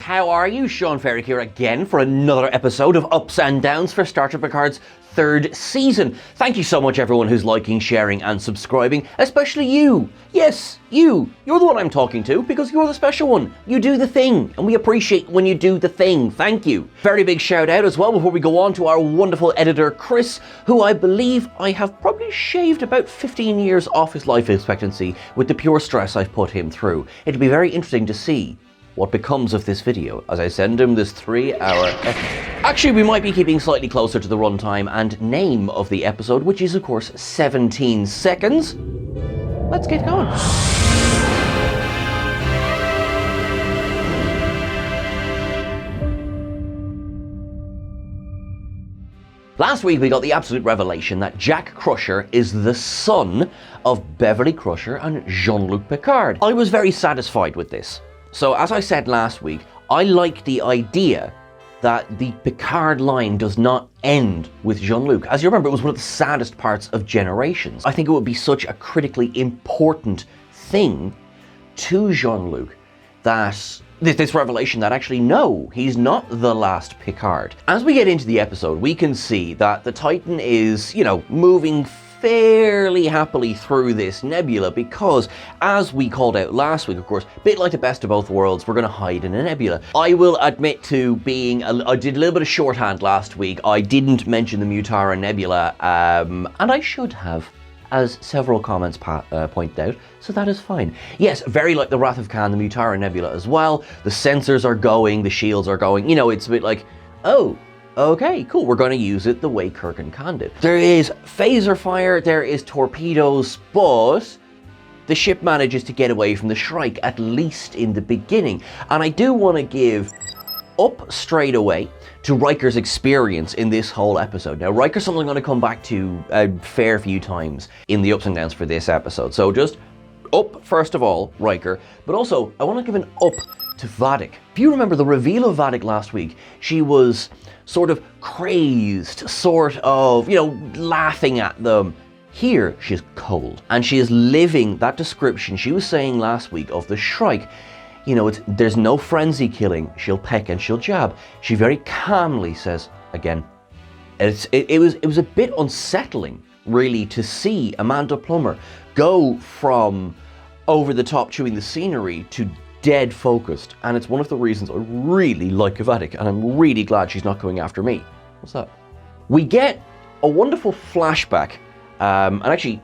how are you? Sean Ferrick here again for another episode of Ups and Downs for Star Trek Picard's third season. Thank you so much everyone who's liking, sharing and subscribing, especially you. Yes, you. You're the one I'm talking to because you're the special one. You do the thing and we appreciate when you do the thing. Thank you. Very big shout out as well before we go on to our wonderful editor Chris, who I believe I have probably shaved about 15 years off his life expectancy with the pure stress I've put him through. It'll be very interesting to see what becomes of this video as I send him this 3-hour Actually, we might be keeping slightly closer to the runtime and name of the episode, which is of course 17 seconds. Let's get going. Last week we got the absolute revelation that Jack Crusher is the son of Beverly Crusher and Jean-Luc Picard. I was very satisfied with this. So as I said last week, I like the idea that the Picard line does not end with Jean-Luc. As you remember, it was one of the saddest parts of Generations. I think it would be such a critically important thing to Jean-Luc that this revelation that actually, no, he's not the last Picard. As we get into the episode, we can see that the Titan is, moving fairly happily through this nebula because, as we called out last week, of course, a bit like the best of both worlds, we're going to hide in a nebula. I will admit to being, I did a little bit of shorthand last week. I didn't mention the Mutara Nebula, and I should have, as several comments pointed out, so that is fine. Yes, very like the Wrath of Khan, the Mutara Nebula as well. The sensors are going, the shields are going, it's a bit like, oh, okay, cool, we're going to use it the way Kirk and Khan did. There is phaser fire, there is torpedoes, but the ship manages to get away from the Shrike, at least in the beginning. And I do want to give up straight away to Riker's experience in this whole episode. Now, Riker's something I'm going to come back to a fair few times in the ups and downs for this episode. So just up, first of all, Riker, but also I want to give an up to Vadic. If you remember the reveal of Vadic last week, she was sort of crazed, sort of, laughing at them. Here, she's cold. And she is living that description she was saying last week of the Shrike. There's no frenzy killing. She'll peck and she'll jab. She very calmly says, again, it was a bit unsettling, really, to see Amanda Plummer go from over the top chewing the scenery to dead focused, and it's one of the reasons I really like Vadic, and I'm really glad she's not going after me. What's that? We get a wonderful flashback, and actually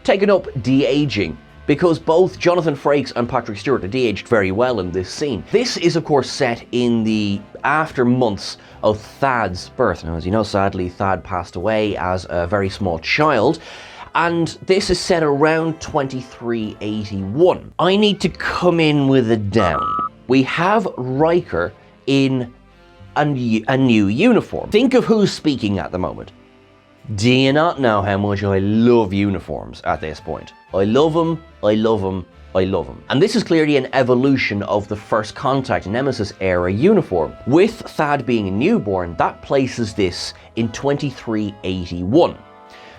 taken up de-aging, because both Jonathan Frakes and Patrick Stewart are de-aged very well in this scene. This is of course set in the after months of Thad's birth. Now, as you know, sadly Thad passed away as a very small child, and this is set around 2381. I need to come in with a down. We have Riker in a new uniform. Think of who's speaking at the moment. Do you not know how much I love uniforms at this point? I love them, I love them, I love them. And this is clearly an evolution of the First Contact Nemesis era uniform. With Thad being a newborn, that places this in 2381.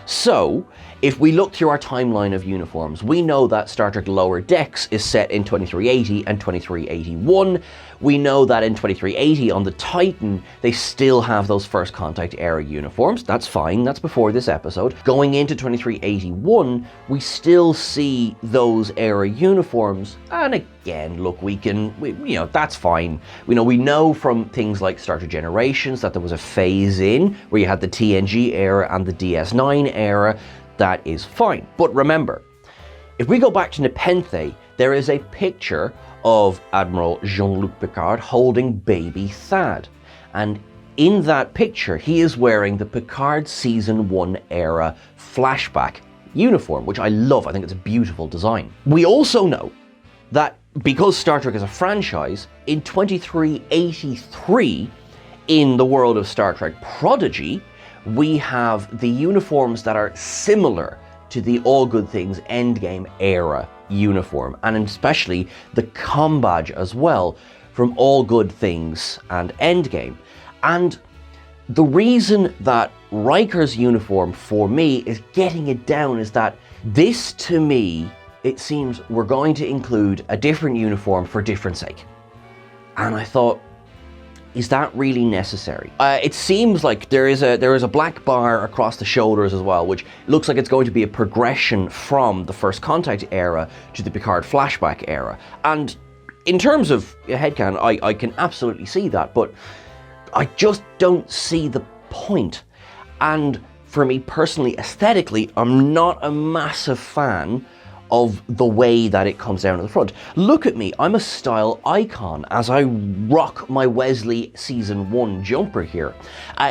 So, if we look through our timeline of uniforms, we know that Star Trek Lower Decks is set in 2380 and 2381. We know that in 2380 on the Titan, they still have those First Contact era uniforms. That's fine, that's before this episode. Going into 2381, we still see those era uniforms. And again, look, that's fine. We know from things like Star Trek Generations that there was a phase in where you had the TNG era and the DS9 era. That is fine. But remember, if we go back to Nepenthe, there is a picture of Admiral Jean-Luc Picard holding baby Thad. And in that picture, he is wearing the Picard Season 1 era flashback uniform, which I love. I think it's a beautiful design. We also know that because Star Trek is a franchise, in 2383, in the world of Star Trek Prodigy, we have the uniforms that are similar to the All Good Things Endgame era uniform, and especially the comm badge as well from All Good Things and Endgame. And the reason that Riker's uniform for me is getting it down is that this, to me, it seems we're going to include a different uniform for different sake. And I thought, is that really necessary? It seems like there is a black bar across the shoulders as well, which looks like it's going to be a progression from the First Contact era to the Picard flashback era. And in terms of headcanon, I can absolutely see that, but I just don't see the point. And for me personally, aesthetically, I'm not a massive fan of the way that it comes down to the front. Look at me, I'm a style icon as I rock my Wesley Season 1 jumper here.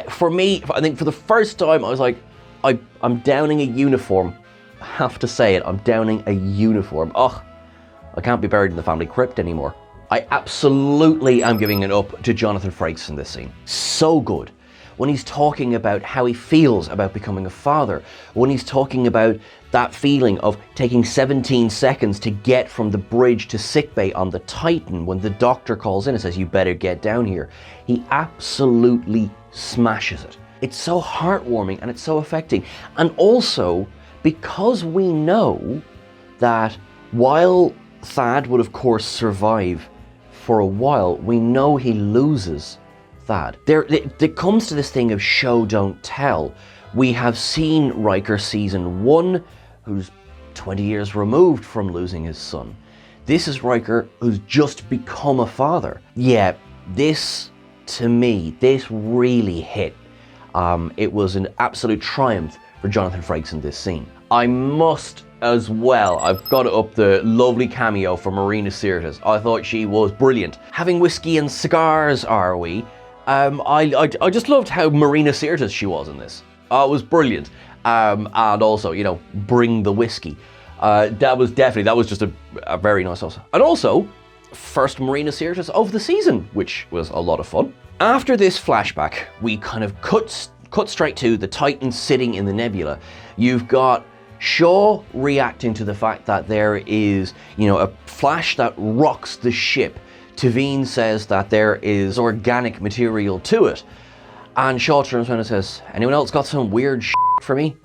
For me, I think for the first time, I was like, I'm downing a uniform. I have to say it, I'm downing a uniform. Ugh, I can't be buried in the family crypt anymore. I absolutely am giving it up to Jonathan Frakes in this scene. So good. When he's talking about how he feels about becoming a father, when he's talking about that feeling of taking 17 seconds to get from the bridge to sickbay on the Titan when the doctor calls in and says, you better get down here. He absolutely smashes it. It's so heartwarming and it's so affecting. And also, because we know that while Thad would of course survive for a while, we know he loses Thad. It comes to this thing of show don't tell. We have seen Riker Season 1, who's 20 years removed from losing his son. This is Riker who's just become a father. Yeah, this, to me, this really hit. It was an absolute triumph for Jonathan Frakes in this scene. I must as well, I've got up the lovely cameo for Marina Sirtis. I thought she was brilliant. Having whiskey and cigars, are we? I just loved how Marina Sirtis she was in this. It was brilliant. And also, you know, bring the whiskey. That was just a very nice also. And also, first Marina Sirtis of the season, which was a lot of fun. After this flashback, we kind of cut straight to the Titan sitting in the nebula. You've got Shaw reacting to the fact that there is, you know, a flash that rocks the ship. Tavine says that there is organic material to it. And Shaw turns around and says, anyone else got some weird shit for me?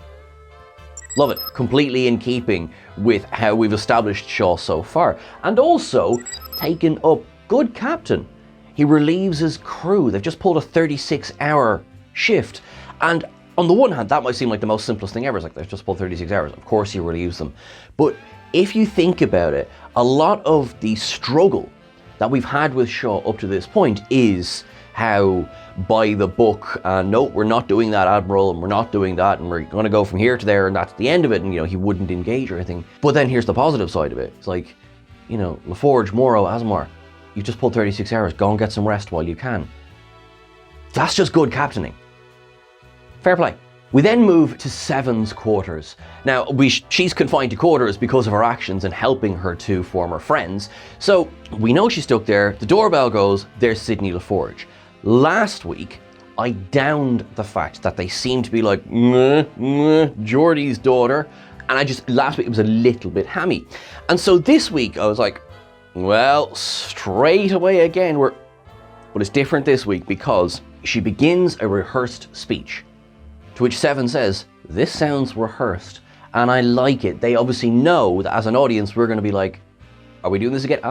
Love it. Completely in keeping with how we've established Shaw so far. And also, taken up good captain. He relieves his crew. They've just pulled a 36-hour shift. And on the one hand, that might seem like the most simplest thing ever. It's like, they've just pulled 36 hours. Of course he relieves them. But if you think about it, a lot of the struggle that we've had with Shaw up to this point is how by the book, no, we're not doing that, Admiral, and we're not doing that, and we're going to go from here to there, and that's the end of it, and, you know, he wouldn't engage or anything. But then here's the positive side of it. It's like, you know, LaForge, Morrow, Asimar, you've just pulled 36 hours, go and get some rest while you can. That's just good captaining. Fair play. We then move to Seven's quarters. Now, she's confined to quarters because of her actions and helping her two former friends. So we know she's stuck there. The doorbell goes, there's Sidney LaForge. Last week, I downed the fact that they seem to be like, Geordie's daughter. And last week it was a little bit hammy. And so this week I was like, well, straight away again, but it's different this week because she begins a rehearsed speech. To which Seven says, this sounds rehearsed, and I like it. They obviously know that as an audience, we're going to be like, are we doing this again?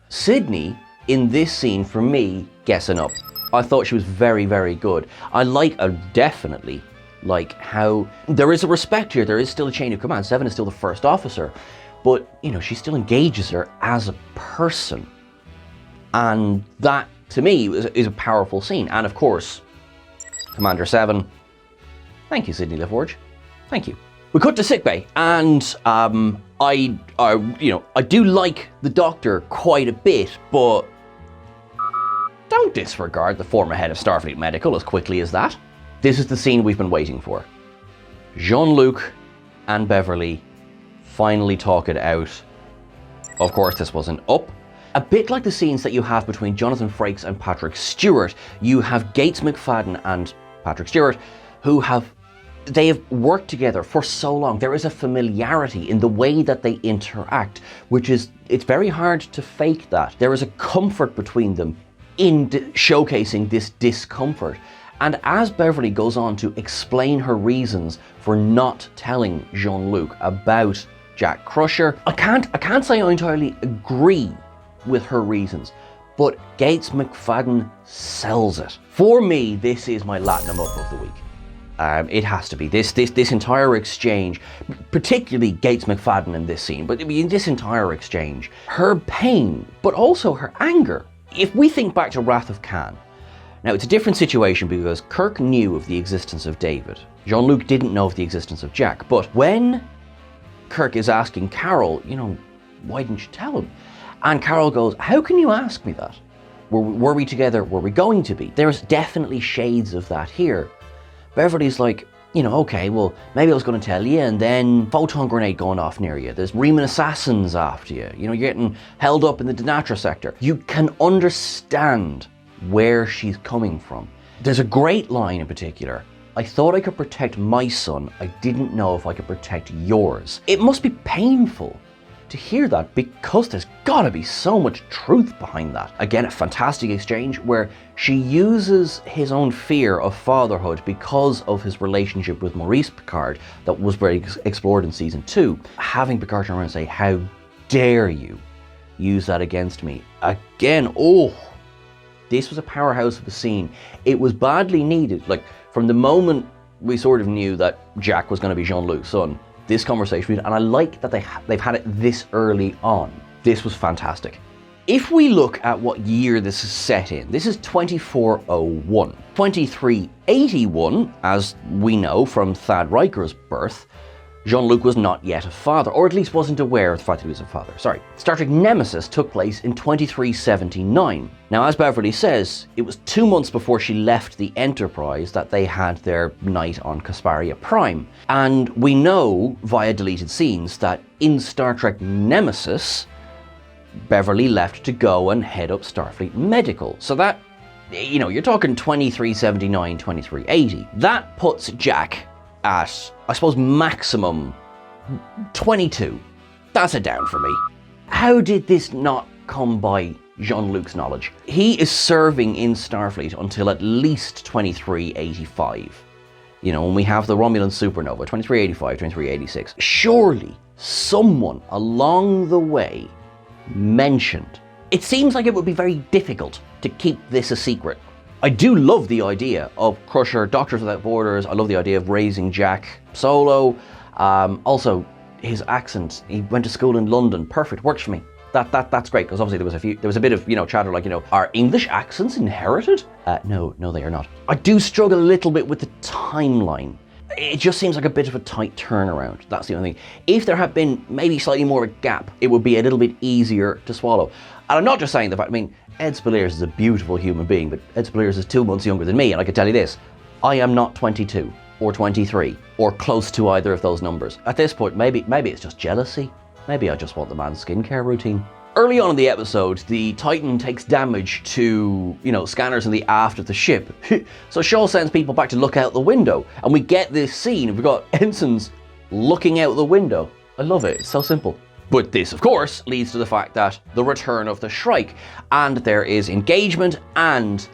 Sydney, in this scene, for me, guessing up. I thought she was very, very good. I definitely like how there is a respect here. There is still a chain of command. Seven is still the first officer, but, you know, she still engages her as a person. And that, to me, is a powerful scene. And of course, Commander Seven, thank you, Sidney LaForge. Thank you. We cut to sickbay, and I do like the Doctor quite a bit, but don't disregard the former head of Starfleet Medical as quickly as that. This is the scene we've been waiting for. Jean-Luc and Beverly finally talk it out. Of course, this wasn't up. A bit like the scenes that you have between Jonathan Frakes and Patrick Stewart, you have Gates McFadden and Patrick Stewart, who have worked together for so long. There is a familiarity in the way that they interact, it's very hard to fake that. There is a comfort between them in showcasing this discomfort. And as Beverly goes on to explain her reasons for not telling Jean-Luc about Jack Crusher, I can't say I entirely agree with her reasons, but Gates McFadden sells it. For me, this is my Latinum up of the week. It has to be. This entire exchange, particularly Gates McFadden in this scene, but in this entire exchange, her pain, but also her anger. If we think back to Wrath of Khan, now it's a different situation because Kirk knew of the existence of David. Jean-Luc didn't know of the existence of Jack, but when Kirk is asking Carol, why didn't you tell him? And Carol goes, how can you ask me that? Were we together? Were we going to be? There's definitely shades of that here. Beverly's like, okay, well, maybe I was going to tell you, and then photon grenade going off near you. There's Reman assassins after you. You're getting held up in the Denatra sector. You can understand where she's coming from. There's a great line in particular. I thought I could protect my son. I didn't know if I could protect yours. It must be painful to hear that because there's gotta be so much truth behind that. Again, a fantastic exchange where she uses his own fear of fatherhood because of his relationship with Maurice Picard that was very explored in season 2. Having Picard turn around and say, how dare you use that against me? Again, this was a powerhouse of a scene. It was badly needed. Like, from the moment we sort of knew that Jack was going to be Jean-Luc's son, this conversation, and I like that they've had it this early on. This was fantastic. If we look at what year this is set in, this is 2401. 2381, as we know from Thad Riker's birth, Jean-Luc was not yet a father, or at least wasn't aware of the fact that he was a father. Sorry. Star Trek Nemesis took place in 2379. Now, as Beverly says, it was 2 months before she left the Enterprise that they had their night on Casperia Prime. And we know, via deleted scenes, that in Star Trek Nemesis, Beverly left to go and head up Starfleet Medical. So that, you're talking 2379, 2380. That puts Jack at, I suppose, maximum 22. That's a down for me. How did this not come by Jean-Luc's knowledge? He is serving in Starfleet until at least 2385. When we have the Romulan supernova, 2385, 2386. Surely someone along the way mentioned. It seems like it would be very difficult to keep this a secret. I do love the idea of Crusher, Doctors Without Borders. I love the idea of raising Jack solo. Also, his accent. He went to school in London. Perfect. Works for me. That's great because obviously there was a bit of chatter like are English accents inherited? No, they are not. I do struggle a little bit with the timeline. It just seems like a bit of a tight turnaround. That's the only thing. If there had been maybe slightly more of a gap, it would be a little bit easier to swallow. And I'm not just saying the fact. Ed Spaliers is a beautiful human being, but Ed Spaliers is 2 months younger than me, and I can tell you this, I am not 22 or 23 or close to either of those numbers. At this point, maybe it's just jealousy. Maybe I just want the man's skincare routine. Early on in the episode, the Titan takes damage to, scanners in the aft of the ship. So Shaw sends people back to look out the window, and we get this scene. We've got ensigns looking out the window. I love it. It's so simple. But this, of course, leads to the fact that the return of the Shrike, and there is engagement, and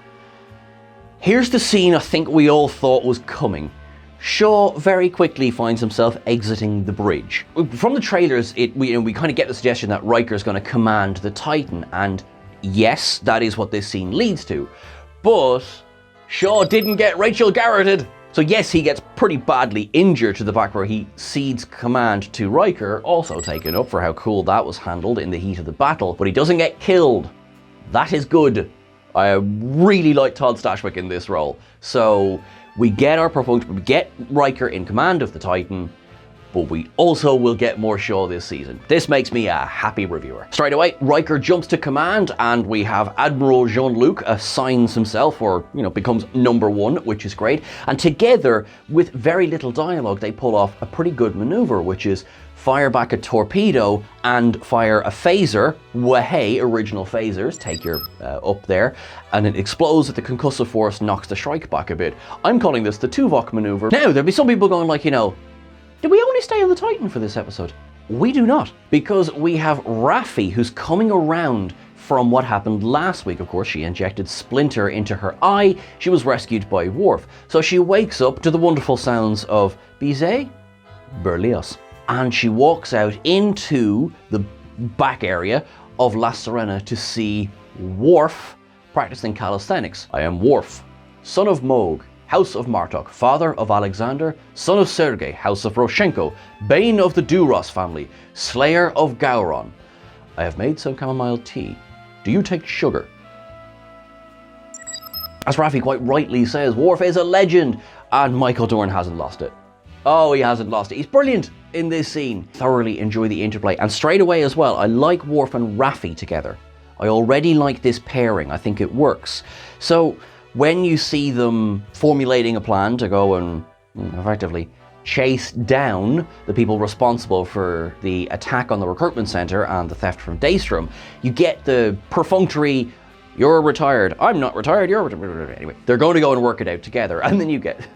here's the scene I think we all thought was coming. Shaw very quickly finds himself exiting the bridge. From the trailers, we kind of get the suggestion that Riker's going to command the Titan, and yes, that is what this scene leads to. But Shaw didn't get Rachel Garretted. So yes, he gets pretty badly injured to the back where he cedes command to Riker, also taken up for how cool that was handled in the heat of the battle, but he doesn't get killed. That is good. I really like Todd Stashwick in this role. So we get our promotion, we get Riker in command of the Titan, but we also will get more Shaw this season. This makes me a happy reviewer. Straight away, Riker jumps to command, and we have Admiral Jean-Luc assigns himself, or becomes number 1, which is great. And together, with very little dialogue, they pull off a pretty good maneuver, which is fire back a torpedo and fire a phaser. Wahey, original phasers, take your up there, and it explodes at the concussive force, knocks the Shrike back a bit. I'm calling this the Tuvok maneuver. Now, there'll be some people going like, did we only stay on the Titan for this episode? We do not, because we have Raffi, who's coming around from what happened last week. Of course, she injected Splinter into her eye. She was rescued by Worf. So she wakes up to the wonderful sounds of Bizet, Berlioz. And she walks out into the back area of La Serena to see Worf, practicing calisthenics. I am Worf, son of Moog, House of Martok, father of Alexander, son of Sergei, House of Roshenko, bane of the Duras family, slayer of Gowron. I have made some chamomile tea. Do you take sugar? As Raffi quite rightly says, Worf is a legend, and Michael Dorn hasn't lost it. Oh, he hasn't lost it. He's brilliant in this scene. Thoroughly enjoy the interplay, and straight away as well, I like Worf and Raffi together. I already like this pairing. I think it works. So when you see them formulating a plan to go and effectively chase down the people responsible for the attack on the recruitment center and the theft from Daystrom, you get the perfunctory, you're retired, I'm not retired, you're retired. Anyway, they're going to go and work it out together, and then you get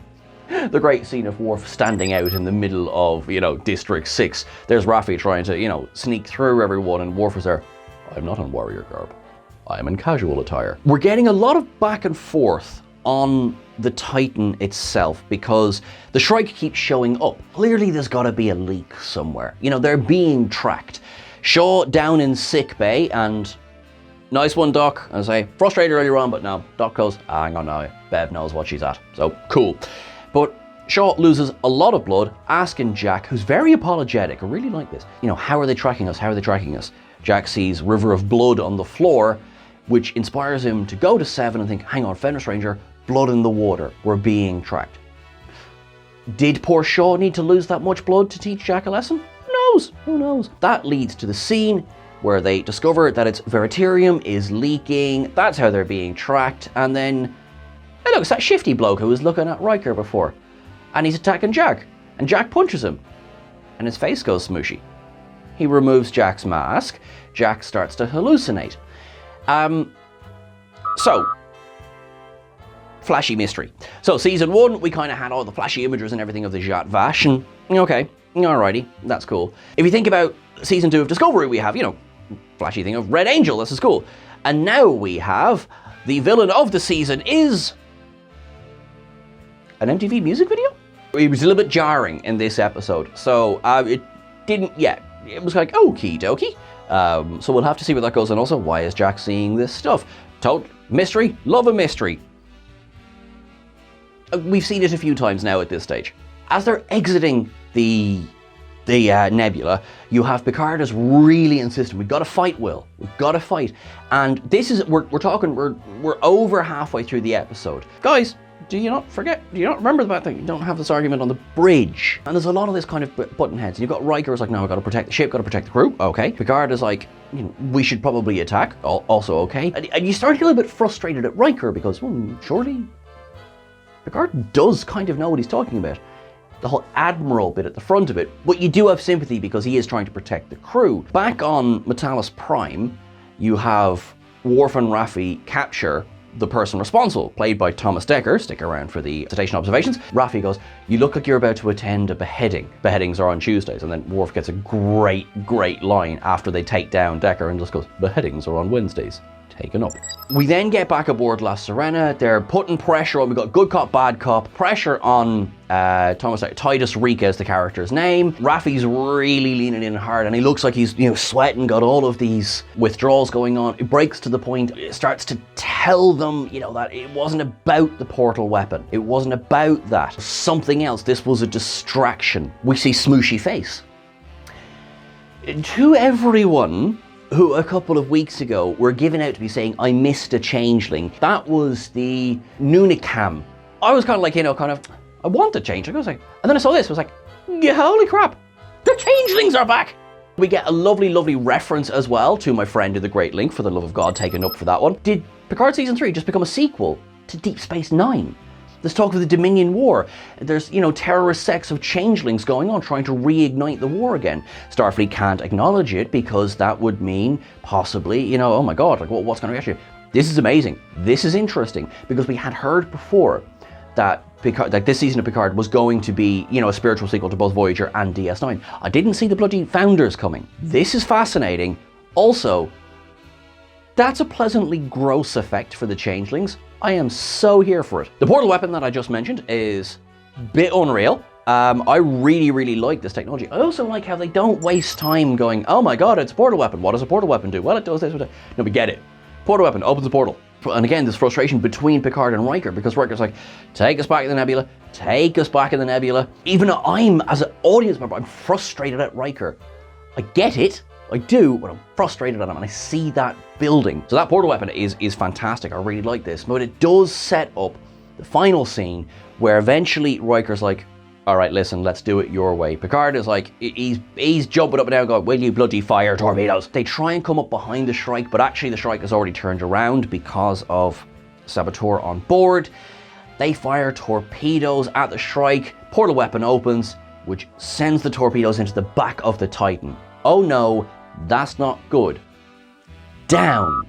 the great scene of Worf standing out in the middle of, District 6. There's Raffi trying to, sneak through everyone, and Worf is there. I'm not in warrior garb. I am in casual attire. We're getting a lot of back and forth on the Titan itself because the Shrike keeps showing up. Clearly there's gotta be a leak somewhere. They're being tracked. Shaw down in sick bay, and nice one, Doc. I say, frustrated earlier on, but no. Doc goes, hang on now, Bev knows what she's at. So, cool. But Shaw loses a lot of blood, asking Jack, who's very apologetic. I really like this. How are they tracking us? How are they tracking us? Jack sees river of blood on the floor, which inspires him to go to 7 and think, hang on, Fenris Ranger, blood in the water, we're being tracked. Did poor Shaw need to lose that much blood to teach Jack a lesson? Who knows? Who knows? That leads to the scene where they discover that its Veritarium is leaking. That's how they're being tracked. And then, hey look, it's that shifty bloke who was looking at Riker before. And he's attacking Jack. And Jack punches him. And his face goes smooshy. He removes Jack's mask. Jack starts to hallucinate. So, flashy mystery. So, season 1, we kind of had all the flashy images and everything of the Zhat Vash, and okay, alrighty, that's cool. If you think about season 2 of Discovery, we have, flashy thing of Red Angel, this is cool. And now we have the villain of the season is an MTV music video? It was a little bit jarring in this episode, so it didn't yet. It was like, okie dokie. So we'll have to see where that goes, and also, why is Jack seeing this stuff? Total mystery, love a mystery. We've seen it a few times now at this stage. As they're exiting the nebula, you have Picard is really insistent, we've got to fight, Will. We've got to fight. And this is, we're over halfway through the episode. Guys, do you not remember the thing? You don't have this argument on the bridge. And there's a lot of this kind of button heads. And you've got Riker is like, no, I've got to protect the ship, got to protect the crew. Okay. Picard is like, we should probably attack. Also okay. And you start to get a little bit frustrated at Riker because, surely Picard does kind of know what he's talking about. The whole Admiral bit at the front of it. But you do have sympathy because he is trying to protect the crew. Back on Metallis Prime, you have Worf and Raffi capture the person responsible, played by Thomas Dekker. Stick around for the station observations. Raffi goes, you look like you're about to attend a beheading. Beheadings are on Tuesdays. And then Worf gets a great line after they take down Dekker and just goes, beheadings are on Wednesdays. Taken up. We then get back aboard La Sirena. They're putting pressure on, we got good cop, bad cop, pressure on Titus Rika is the character's name. Raffi's really leaning in hard and he looks like he's sweating, got all of these withdrawals going on. It breaks to the point, it starts to tell them, that it wasn't about the portal weapon. It wasn't about that. Something else. This was a distraction. We see Smooshy Face. To everyone who a couple of weeks ago were given out to be saying, I missed a changeling. That was the Nunicam. I was kind of like, I want a changeling. I was like, and then I saw this, I was like, yeah, holy crap, the changelings are back. We get a lovely reference as well to my friend in the Great Link, for the love of God, taken up for that one. Did Picard Season 3 just become a sequel to Deep Space Nine? There's talk of the Dominion War. There's, terrorist sects of changelings going on, trying to reignite the war again. Starfleet can't acknowledge it because that would mean possibly, oh my God, like what's going to be actually? This is amazing. This is interesting because we had heard before that Picard, like this season of Picard was going to be, a spiritual sequel to both Voyager and DS9. I didn't see the bloody Founders coming. This is fascinating. Also, that's a pleasantly gross effect for the changelings. I am so here for it. The portal weapon that I just mentioned is a bit unreal. I really like this technology. I also like how they don't waste time going, oh my God, it's a portal weapon. What does a portal weapon do? Well, it does this. No, we get it. Portal weapon opens the portal. And again, there's frustration between Picard and Riker, because Riker's like, take us back in the nebula, take us back in the nebula. Even I'm, as an audience member, I'm frustrated at Riker. I get it, I do, but I'm frustrated at him, and I see that building. So that portal weapon is fantastic. I really like this, but it does set up the final scene where eventually Riker's like, all right, listen, let's do it your way. Picard is like, he's jumping up and down going, will you bloody fire torpedoes? They try and come up behind the Shrike, but actually the Shrike has already turned around because of Saboteur on board. They fire torpedoes at the Shrike. Portal weapon opens, which sends the torpedoes into the back of the Titan. Oh no, that's not good. Down.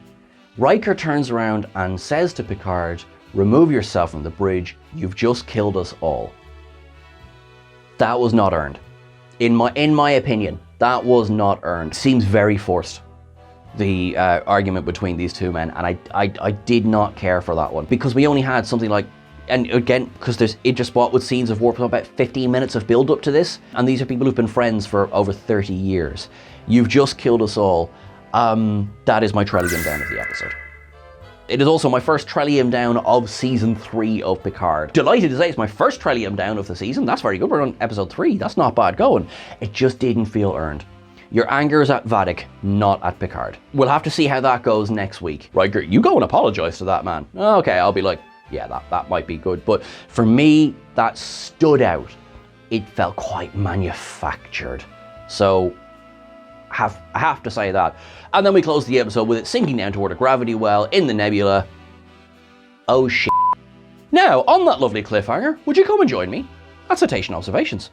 Riker turns around and says to Picard, remove yourself from the bridge, you've just killed us all. That was not earned. In my opinion, that was not earned. Seems very forced, the argument between these two men, and I did not care for that one, because we only had something like, and again, because there's interspot with scenes of warp, about 15 minutes of build up to this, and these are people who've been friends for over 30 years. You've just killed us all. That is my Trillium down of the episode. It is also my first Trillium down of season 3 of Picard. Delighted to say it's my first Trillium down of the season. That's very good. We're on episode 3. That's not bad going. It just didn't feel earned. Your anger is at Vadic, not at Picard. We'll have to see how that goes next week. Riker, you go and apologize to that man. Okay, I'll be like, yeah, that might be good. But for me, that stood out. It felt quite manufactured. So I have to say that. And then we close the episode with it sinking down toward a gravity well in the nebula. Oh shit. Now, on that lovely cliffhanger, would you come and join me at Citation Observations?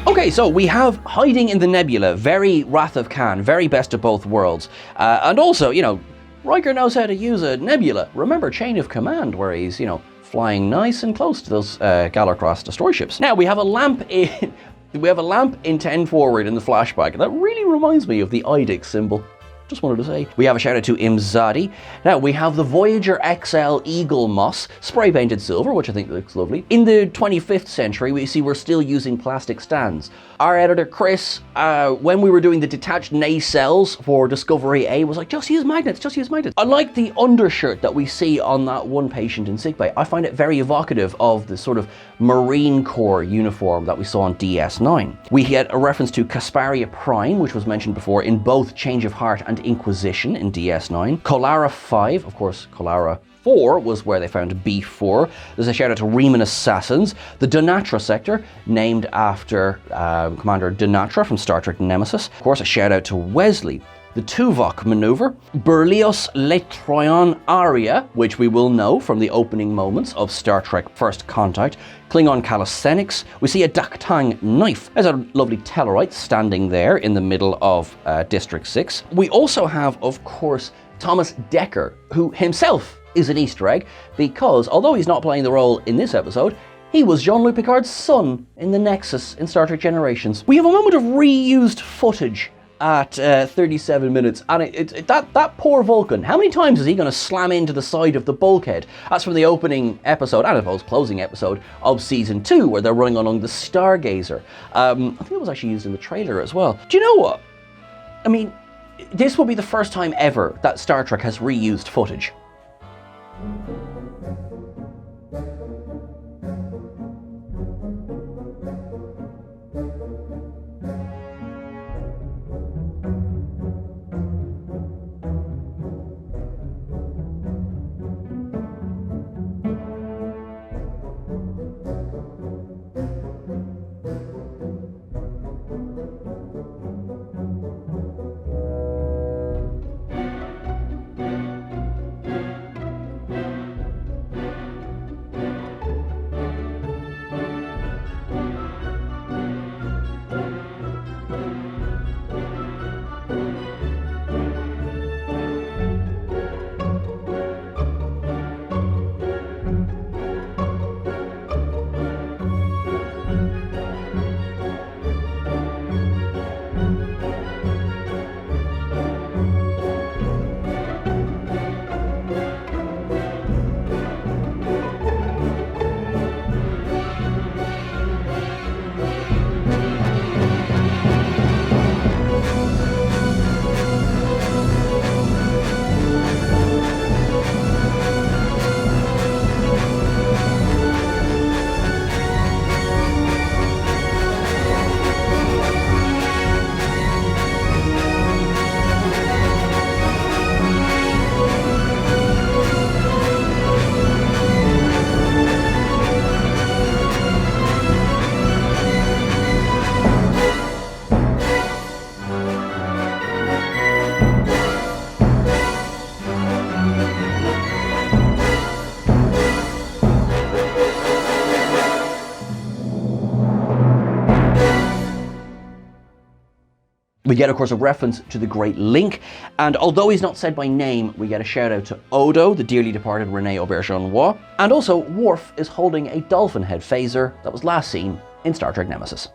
Okay, so we have hiding in the nebula, very Wrath of Khan, very best of both worlds. And also, you know, Riker knows how to use a nebula. Remember Chain of Command, where he's, you know, flying nice and close to those Galacross destroy ships. Now we have a lamp in 10 forward in the flashback. That really reminds me of the IDIC symbol. Just wanted to say. We have a shout out to Imzadi. Now we have the Voyager XL Eagle Moss, spray painted silver, which I think looks lovely. In the 25th century, we see we're still using plastic stands. Our editor Chris, when we were doing the detached nacelles for Discovery A, was like, just use magnets, just use magnets. I like the undershirt that we see on that one patient in sickbay. I find it very evocative of the sort of Marine Corps uniform that we saw on DS9. We had a reference to Casperia Prime, which was mentioned before in both Change of Heart and Inquisition in DS9. Kolara 5, of course, Kolara 4 was where they found B4. There's a shout out to Riemann Assassins. The Donatra sector, named after Commander Donatra from Star Trek Nemesis. Of course, a shout out to Wesley. The Tuvok maneuver, Berlioz Le Troyan Aria, which we will know from the opening moments of Star Trek First Contact, Klingon calisthenics. We see a Daktang knife. There's a lovely Tellarite standing there in the middle of District 6. We also have, of course, Thomas Dekker, who himself is an Easter egg, because although he's not playing the role in this episode, he was Jean-Luc Picard's son in the Nexus in Star Trek Generations. We have a moment of reused footage at 37 minutes, and that poor Vulcan, how many times is he going to slam into the side of the bulkhead? That's from the opening episode, and I suppose closing episode of season 2, where they're running along the Stargazer. I think it was actually used in the trailer as well. Do you know what? I mean, this will be the first time ever that Star Trek has reused footage. We get, of course, a reference to the Great Link, and although he's not said by name, we get a shout out to Odo, the dearly departed Rene Auberjonois, and also Worf is holding a dolphin head phaser that was last seen in Star Trek Nemesis.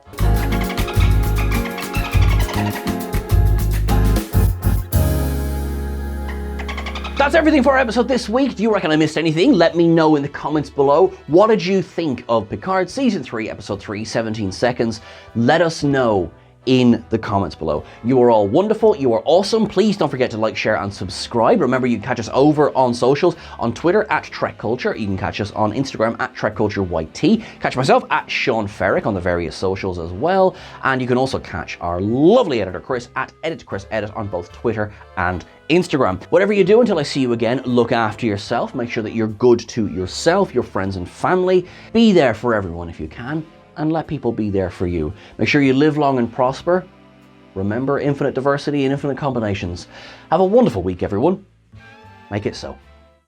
That's everything for our episode this week. Do you reckon I missed anything? Let me know in the comments below. What did you think of Picard Season 3, Episode 3, 17 Seconds? Let us know in the comments below. You are all wonderful. You are awesome. Please don't forget to like, share, and subscribe. Remember, you can catch us over on socials, on Twitter at Trek Culture. You can catch us on Instagram at Trek Culture YT. Catch myself at Sean Ferrick on the various socials as well. And you can also catch our lovely editor Chris at EditChrisEdit on both Twitter and Instagram. Whatever you do, until I see you again, look after yourself. Make sure that you're good to yourself, your friends and family. Be there for everyone if you can, and let people be there for you. Make sure you live long and prosper. Remember, infinite diversity and infinite combinations. Have a wonderful week, everyone. Make it so.